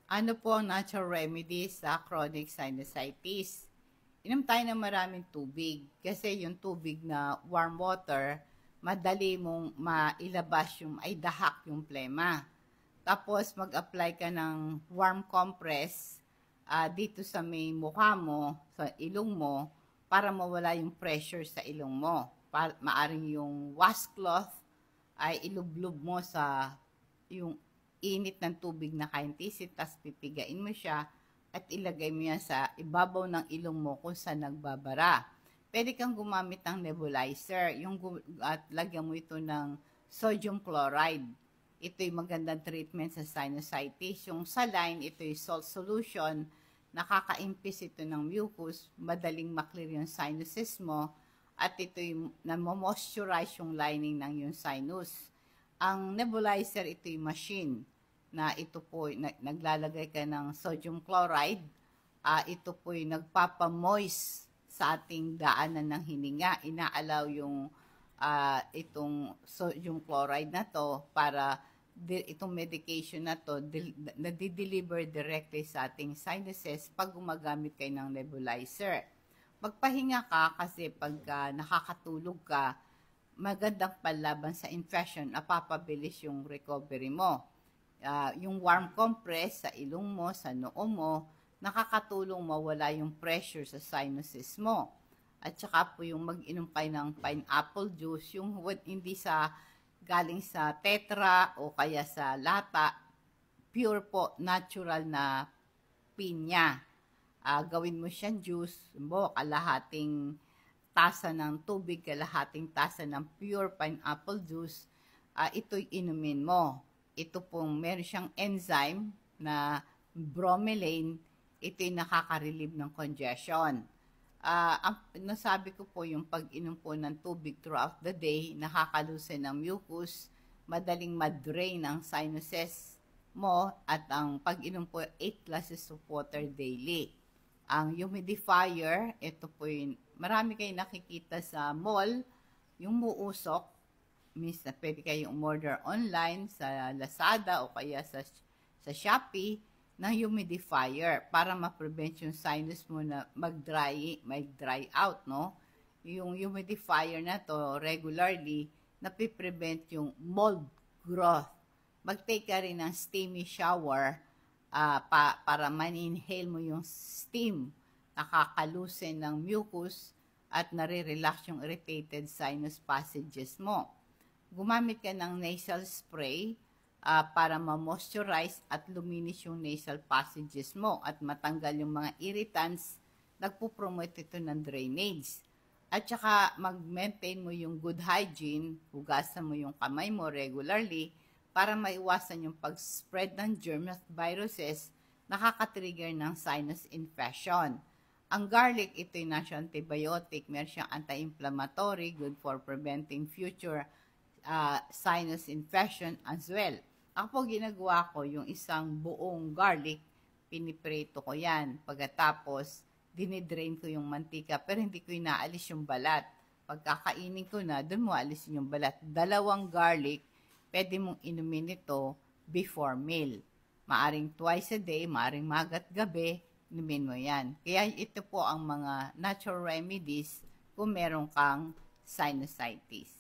Ano po ang natural remedy sa chronic sinusitis? Inom tayo ng maraming tubig kasi yung tubig na warm water, madali mong mailabas yung, ay dahak yung plema. Tapos mag-apply ka ng warm compress dito sa may mukha mo, sa ilong mo, para mawala yung pressure sa ilong mo. Maaring yung washcloth ay ilublob mo sa yung init ng tubig na kaintisit, tapos pipigain mo siya at ilagay mo yan sa ibabaw ng ilong mo kung saan nagbabara. Pwede kang gumamit ng nebulizer, at lagyan mo ito ng sodium chloride. Ito'y magandang treatment sa sinusitis. Yung saline, ito'y salt solution, nakakaimpis ito ng mucus, madaling maklear yung sinuses mo, at ito'y namomoisturize yung lining ng yung sinus. Ang nebulizer, ito'y machine na ito po, naglalagay ka ng sodium chloride, ito po'y nagpapamoist sa ating daanan ng hininga. Inaalaw yung itong sodium chloride na to para itong medication na to nadi-deliver directly sa ating sinuses pag gumagamit kayo ng nebulizer. Magpahinga ka kasi pag nakakatulog ka, magandang panlaban sa infection, napapabilis yung recovery mo. Yung warm compress sa ilong mo, sa noo mo, nakakatulong mawala yung pressure sa sinuses mo. At saka po yung mag-inom kayo ng pineapple juice, yung hindi sa galing sa tetra o kaya sa lata, pure po, natural na pinya. Gawin mo siyang juice, kalahating tasa ng tubig, kalahating tasa ng pure pineapple juice, ito'y inumin mo. Ito pong meron siyang enzyme na bromelain, ito'y nakaka-relieve ng congestion. Ang nasabi ko po, yung pag-inom po ng tubig throughout the day, nakakalusin ng mucus, madaling madrain ang sinuses mo, at ang pag-inom po 8 glasses of water daily. Ang humidifier, ito po yung, marami kayong nakikita sa mall, yung muusok, pwede kayong umorder online sa Lazada o kaya sa Shopee ng humidifier para ma-prevent yung sinus mo na mag-dry out, no? Yung humidifier na to regularly napiprevent yung mold growth. Mag-take ka rin ng steamy shower para man-inhale mo yung steam, nakakalusin ng mucus at nare-relax yung irritated sinus passages mo. Gumamit ka ng nasal spray para ma-moisturize at luminis yung nasal passages mo at matanggal yung mga irritants. Nagpo-promote ito ng drainage. At saka mag-maintain mo yung good hygiene, hugasan mo yung kamay mo regularly para maiwasan yung pag-spread ng germs at viruses nakaka-trigger ng sinus infection. Ang garlic, ito yung antibiotic, meron siyang anti-inflammatory, good for preventing future sinus infection as well. Ako po ginagawa ko yung isang buong garlic, piniprito ko yan. Pagkatapos, dinidrain ko yung mantika, pero hindi ko inaalis yung balat. Pagkakainin ko na, doon mo alisin yung balat. 2 garlic, pwede mong inumin ito before meal. Maaring twice a day, maaring magat gabi, inumin mo yan. Kaya ito po ang mga natural remedies kung meron kang sinusitis.